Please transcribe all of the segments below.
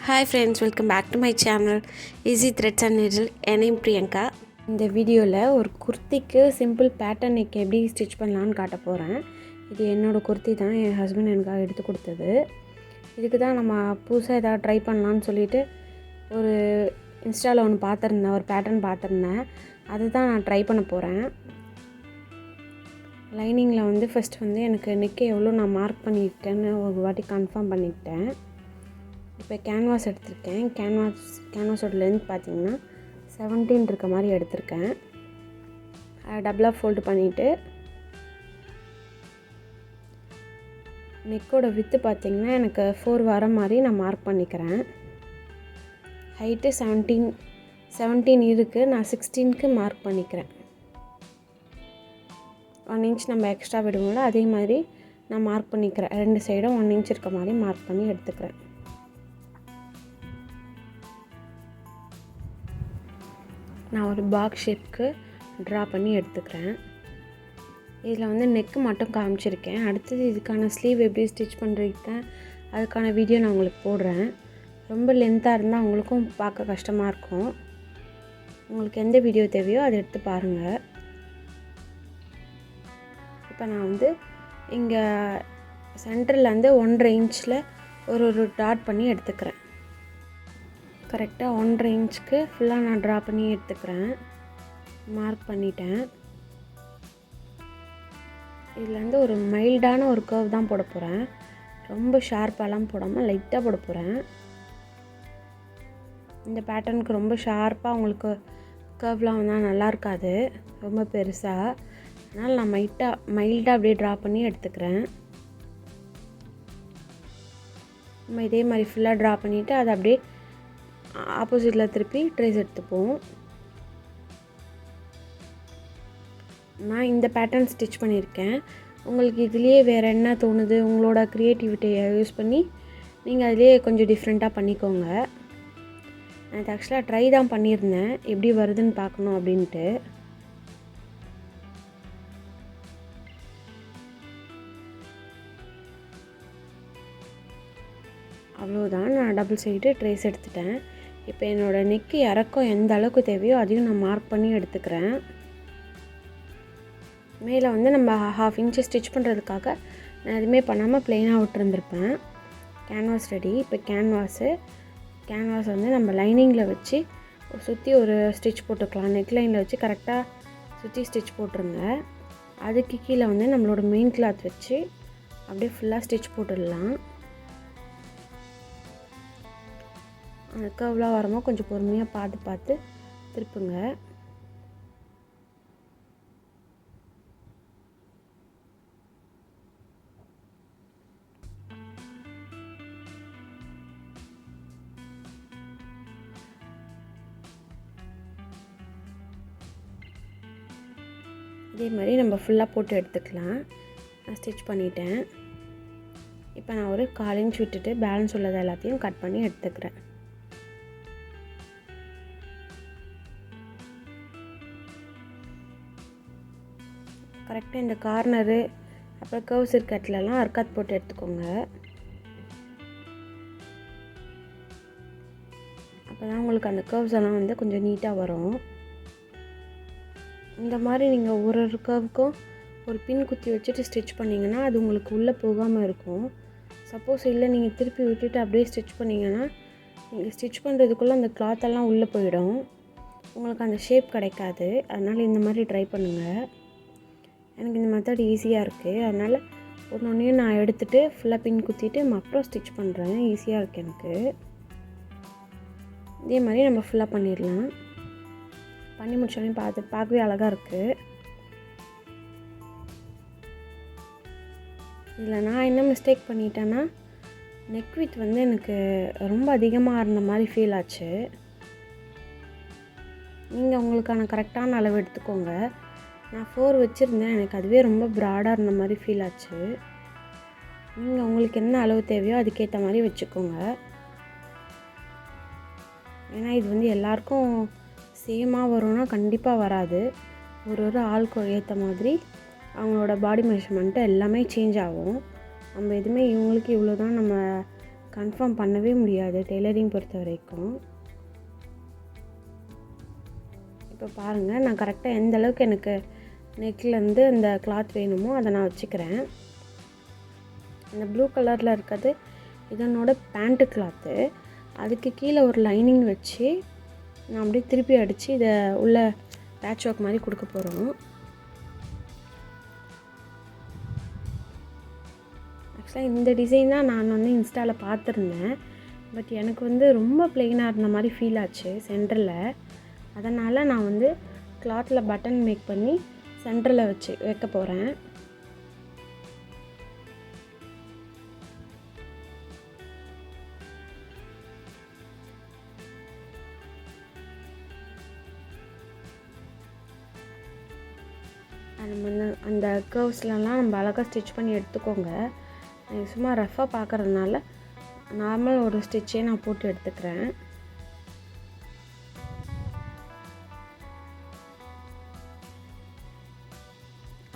Hi friends, welcome back to my channel Easy Threads and Needle. I am Priyanka. இந்த வீடியோவில் ஒரு குர்த்திக்கு simple pattern neck எப்படி stitch பண்ணலான்னு காட்ட போகிறேன். இது என்னோடய குர்த்தி தான், என் ஹஸ்பண்ட் எனக்காக எடுத்து கொடுத்தது. இதுக்கு தான் நம்ம புதுசாக எதாவது ட்ரை பண்ணலான்னு சொல்லிவிட்டு ஒரு இன்ஸ்டாவில் ஒன்று பார்த்துருந்தேன், ஒரு பேட்டர்ன் பார்த்துருந்தேன். அதை தான் நான் ட்ரை பண்ண போகிறேன். லைனிங்கில் வந்து ஃபஸ்ட் வந்து எனக்கு நெக்கை எவ்வளோ நான் மார்க் பண்ணிக்கிட்டேன்னு ஒரு வாட்டி கன்ஃபார்ம் பண்ணிக்கிட்டேன். இப்போ கேன்வாஸ் எடுத்திருக்கேன். கேன்வாஸோட லென்த் பார்த்திங்கன்னா 17 இருக்க மாதிரி எடுத்திருக்கேன். டபுளாக ஃபோல்டு பண்ணிவிட்டு நெக்கோட வித்து பார்த்திங்கன்னா எனக்கு 4 வர மாதிரி நான் மார்க் பண்ணிக்கிறேன். ஹைட்டு 17 இருக்குது, நான் 16க்கு மார்க் பண்ணிக்கிறேன். 1 இன்ச் நம்ம எக்ஸ்ட்ரா விடுவோம்ல, அதே மாதிரி நான் மார்க் பண்ணிக்கிறேன். 2 சைடும் 1 இன்ச் இருக்க மாதிரி மார்க் பண்ணி எடுத்துக்கிறேன். நான் ஒரு பாக்ஸ் ஷேப்க்கு ட்ரா பண்ணி எடுத்துக்கிறேன். இதில் வந்து நெக்கு மட்டும் காமிச்சிருக்கேன். அடுத்தது இதுக்கான ஸ்லீவ் எப்படி ஸ்டிச் பண்ணிருக்கேன் அதுக்கான வீடியோ நான் உங்களுக்கு போடுறேன். ரொம்ப லென்த்தாக இருந்தால் உங்களுக்கும் பார்க்க கஷ்டமாக இருக்கும். உங்களுக்கு எந்த வீடியோ தேவையோ அதை எடுத்து பாருங்கள். இப்போ நான் வந்து இங்கே சென்டரில் வந்து 1.5 இன்ச்சில் ஒரு டாட் பண்ணி எடுத்துக்கிறேன். கரெக்டாக 1.5 இன்ச்சுக்கு ஃபுல்லாக நான் ட்ரா பண்ணி எடுத்துக்கிறேன். மார்க் பண்ணிட்டேன். இதில் வந்து ஒரு மைல்டான ஒரு கர்வ் தான் போட போகிறேன். ரொம்ப ஷார்ப்பாலாம் போடாமல் லைட்டாக போட போகிறேன். இந்த பேட்டர்னுக்கு ரொம்ப ஷார்ப்பாக உங்களுக்கு கர்வ்லாம் வந்தால் நல்லா இருக்காது, ரொம்ப பெருசாக. அதனால் நான் மைல்டாக அப்படியே ட்ரா பண்ணி எடுத்துக்கிறேன். நம்ம இதே மாதிரி ஃபுல்லாக ட்ரா பண்ணிவிட்டு அதை அப்படியே ஆப்போசிட்டில் திருப்பி ட்ரேஸ் எடுத்துப்போம். நான் இந்த பேட்டர்ன் ஸ்டிச் பண்ணியிருக்கேன். உங்களுக்கு இதுலேயே வேறு என்ன தோணுது, உங்களோட க்ரியேட்டிவிட்டியை யூஸ் பண்ணி நீங்கள் அதிலே கொஞ்சம் டிஃப்ரெண்ட்டாக பண்ணிக்கோங்க. நான் இது ஆக்சுவலாக ட்ரை தான் பண்ணியிருந்தேன், எப்படி வருதுன்னு பார்க்கணும் அப்படின்ட்டு. அவ்வளோதான், நான் டபுள் சைடு ட்ரேஸ் எடுத்துட்டேன். இப்போ என்னோடய நெக்கு இறக்கம் எந்த அளவுக்கு தேவையோ அதையும் நான் மார்க் பண்ணி எடுத்துக்கிறேன். மேலே வந்து நம்ம 1/2 இன்ச்சு ஸ்டிச் பண்ணுறதுக்காக நான் எதுவுமே பண்ணாமல் ப்ளெயினாக விட்டுருந்துருப்பேன். Canvas ready. இப்போ கேன்வாஸ் வந்து நம்ம லைனிங்கில் வச்சு சுற்றி ஒரு ஸ்டிச் போட்டுக்கலாம். நெக் லைனில் வச்சு கரெக்டாக சுற்றி ஸ்டிச் போட்டுருங்க. அதுக்கு கீழே வந்து நம்மளோட மெயின் கிளாத் வச்சு அப்படியே ஃபுல்லாக ஸ்டிச் போட்டுடலாம். அந்த கர்வ்லாம் வரும்போது கொஞ்சம் பொறுமையாக பார்த்து திருப்புங்க. இதே மாதிரி நம்ம ஃபுல்லாக போட்டு எடுத்துக்கலாம். நான் ஸ்டிச் பண்ணிட்டேன். இப்போ நான் ஒரு 1/4 இன்ச் விட்டுட்டு பேலன்ஸ் உள்ளது எல்லாத்தையும் கட் பண்ணி எடுத்துக்கிறேன். கரெக்டாக இந்த கார்னரு அப்புறம் கர்வ்ஸ் இருக்க இடத்துலலாம் அர்க்காத் போட்டு எடுத்துக்கோங்க. அப்போ தான் உங்களுக்கு அந்த கர்வ்ஸ் எல்லாம் வந்து கொஞ்சம் நீட்டாக வரும். இந்த மாதிரி நீங்கள் ஒரு கர்வுக்கும் ஒரு பின் குத்தி வச்சுட்டு ஸ்டிச் பண்ணிங்கன்னா அது உங்களுக்கு உள்ளே போகாமல் இருக்கும். சப்போஸ் இல்லை நீங்கள் திருப்பி விட்டுட்டு அப்படியே ஸ்டிச் பண்ணிங்கன்னா நீங்கள் ஸ்டிச் பண்ணுறதுக்குள்ளே அந்த கிளாத்தெல்லாம் உள்ளே போயிடும், உங்களுக்கு அந்த ஷேப் கிடைக்காது. அதனால் இந்த மாதிரி ட்ரை பண்ணுங்கள். எனக்கு இந்த மெத்தட் ஈஸியாக இருக்குது, அதனால் ஒன்றையும் நான் எடுத்துகிட்டு ஃபுல்லாக பின் குத்திட்டு அப்புறம் ஸ்டிச் பண்ணுறேன். ஈஸியாக இருக்குது எனக்கு. இதே மாதிரி நம்ம ஃபுல்லாக பண்ணிடலாம். பண்ணி முடிச்சோடனே பார்க்கவே அழகாக இருக்குது. இதில் நான் என்ன மிஸ்டேக் பண்ணிட்டேன்னா நெக் வித் வந்து எனக்கு ரொம்ப அதிகமாக இருந்த மாதிரி ஃபீல் ஆச்சு. நீங்கள் உங்களுக்கான கரெக்டான அளவு எடுத்துக்கோங்க. நான் 4 வச்சுருந்தேன், எனக்கு அதுவே ரொம்ப ப்ராடாக இருந்த மாதிரி ஃபீல் ஆச்சு. நீங்கள் உங்களுக்கு என்ன அளவு தேவையோ அதுக்கேற்ற மாதிரி வச்சுக்கோங்க. ஏன்னா இது வந்து எல்லாருக்கும் சேமாக வரும்னா கண்டிப்பாக வராது. ஒரு ஆளுக்கு ஏற்ற மாதிரி அவங்களோட பாடி மெஷர்மெண்ட்டு எல்லாமே சேஞ்ச் ஆகும். நம்ம எதுவுமே இவங்களுக்கு இவ்வளோ தான் நம்ம கன்ஃபார்ம் பண்ணவே முடியாது டெய்லரிங் பொறுத்த வரைக்கும். இப்போ பாருங்கள், நான் கரெக்டாக எந்த அளவுக்கு எனக்கு நெக்லேருந்து அந்த கிளாத் வேணுமோ அதை நான் வச்சுக்கிறேன். இந்த ப்ளூ கலரில் இருக்கிறது இதனோட பேண்ட்டு கிளாத்து. அதுக்கு கீழே ஒரு லைனிங் வச்சு நான் அப்படியே திருப்பி அடித்து இதை உள்ள பேட்ச் ஒர்க் மாதிரி கொடுக்க போகிறோம். ஆக்சுவலாக இந்த டிசைன் தான் நான் வந்து இன்ஸ்டாவில் பார்த்துருந்தேன். பட் எனக்கு வந்து ரொம்ப ப்ளெயினாக இருந்த மாதிரி ஃபீல் ஆச்சு சென்டரில். அதனால் நான் வந்து கிளாத்தில் பட்டன் மேக் பண்ணி சென்டரில் வைக்க போகிறேன். நம்ம அந்த கர்வ்ஸ்லாம் நம்ம அழகாக ஸ்டிச் பண்ணி எடுத்துக்கோங்க. சும்மா ரஃப்பாக பார்க்குறதுனால நார்மல் ஒரு ஸ்டிச்சே நான் போட்டு எடுத்துக்கிறேன்.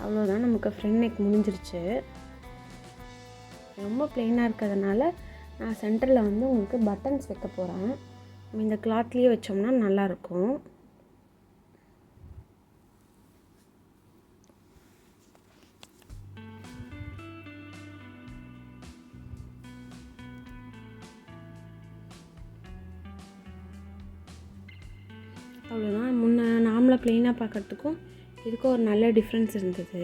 அவ்வளோதான், நமக்கு ஃப்ரண்ட் நெக் முடிஞ்சிருச்சு. ரொம்ப ப்ளெயினாக இருக்கிறதுனால நான் சென்டரில் வந்து உங்களுக்கு பட்டன்ஸ் வைக்க போகிறேன். நம்ம இந்த கிளாத்லேயே வச்சோம்னா நல்லாயிருக்கும். அவ்வளோதான், முன்ன நார்மலாக ப்ளெயினாக பார்க்குறதுக்கும் இதுக்கும் ஒரு நல்ல டிஃப்ரென்ஸ் இருந்தது.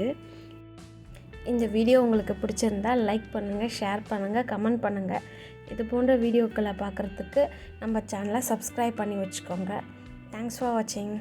இந்த வீடியோ உங்களுக்கு பிடிச்சிருந்தால் லைக் பண்ணுங்கள், ஷேர் பண்ணுங்கள், கமெண்ட் பண்ணுங்கள். இது போன்ற வீடியோக்களை பார்க்குறதுக்கு நம்ம சேனலை சப்ஸ்கிரைப் பண்ணி வச்சுக்கோங்க. தேங்க்ஸ் ஃபார் வாட்சிங்.